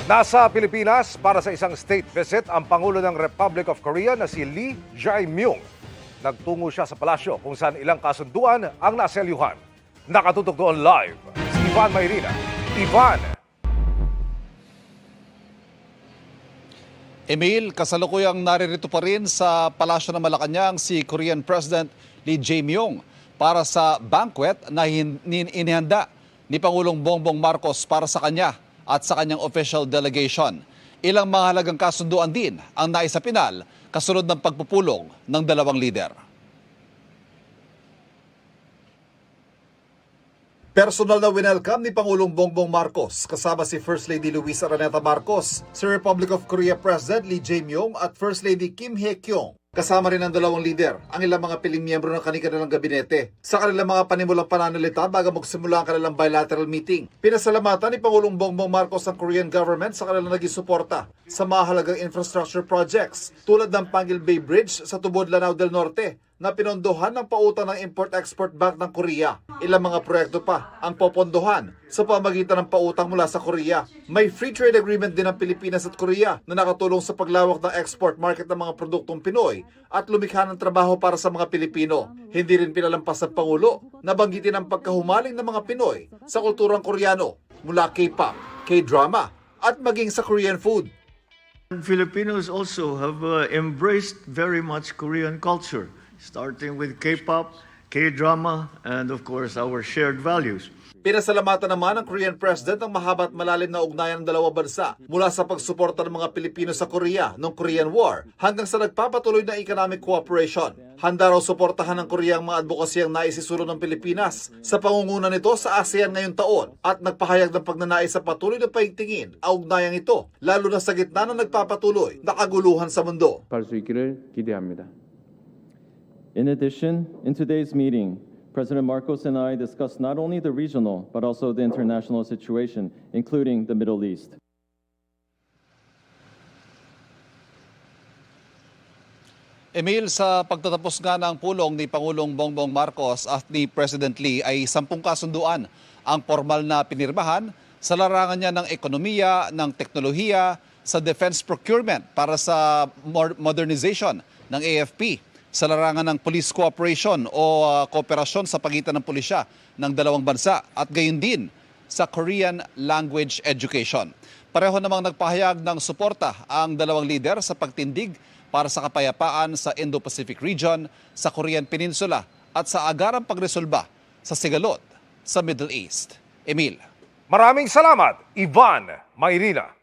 Nasa Pilipinas para sa isang state visit ang Pangulo ng Republic of Korea na si Lee Jae-myung. Nagtungo siya sa palasyo kung saan ilang kasunduan ang naselyuhan. Nakatutok doon live si Ivan Mayrina. Ivan! Emil, kasalukuyang naririto pa rin sa palasyo ng Malacanang si Korean President Lee Jae-myung para sa banquet na inihanda ni Pangulong Bongbong Marcos para sa kanya at sa kanyang official delegation. Ilang mahalagang kasunduan din ang naisapinal kasunod ng pagpupulong ng dalawang lider. Personal na winelcome ni Pangulong Bongbong Marcos kasama si First Lady Luisa Araneta Marcos, si Republic of Korea President Lee Jae-myung at First Lady Kim Hye-kyung. Kasama rin ang dalawang lider, ang ilang mga piling miyembro ng kanilang gabinete sa kanilang mga panimulang pananalita bago magsimula ang kanilang bilateral meeting. Pinasalamatan ni Pangulong Bongbong Marcos ang Korean government sa kanilang naging suporta sa mahalagang infrastructure projects tulad ng Pangil Bay Bridge sa Tubod, Lanao del Norte na pinondohan ng pautang ng Import-Export Bank ng Korea. Ilang mga proyekto pa ang popondohan sa pamagitan ng pautang mula sa Korea. May free trade agreement din ng Pilipinas at Korea na nakatulong sa paglawak ng export market ng mga produktong Pinoy at lumikha ng trabaho para sa mga Pilipino. Hindi rin pinalampas ng Pangulo na banggitin ang pagkahumaling ng mga Pinoy sa kulturang Koreano mula K-pop, K-drama at maging sa Korean food. Filipinos also have embraced very much Korean culture, starting with K-pop, K-drama, and of course our shared values. Pinasalamatan naman ng Korean President ang mahaba at malalim na ugnayan ng dalawang bansa mula sa pagsuporta ng mga Pilipino sa Korea noong Korean War hanggang sa nagpapatuloy na economic cooperation. Handa raw suportahan ng Korea ang mga advokasyang naisisulong ng Pilipinas sa pangunguna nito sa ASEAN ngayong taon at nagpahayag ng pagnanais sa patuloy na paigtingin ang ugnayang ito, lalo na sa gitna ng nagpapatuloy na kaguluhan sa mundo. 할 수 있기를 기대합니다. In addition, in today's meeting, President Marcos and I discussed not only the regional but also the international situation, including the Middle East. Emil, sa pagtatapos nga ng pulong ni Pangulong Bongbong Marcos at ni President Lee ay 10 kasunduan ang formal na pinirmahan sa larangan niya ng ekonomiya, ng teknolohiya, sa defense procurement para sa modernization ng AFP, sa larangan ng police cooperation o kooperasyon sa pagitan ng pulisya ng dalawang bansa at gayon din sa Korean language education. Pareho namang nagpahayag ng suporta ang dalawang lider sa pagtindig para sa kapayapaan sa Indo-Pacific region, sa Korean Peninsula at sa agarang pagresolba sa sigalot sa Middle East. Emil. Maraming salamat, Ivan Mayrina.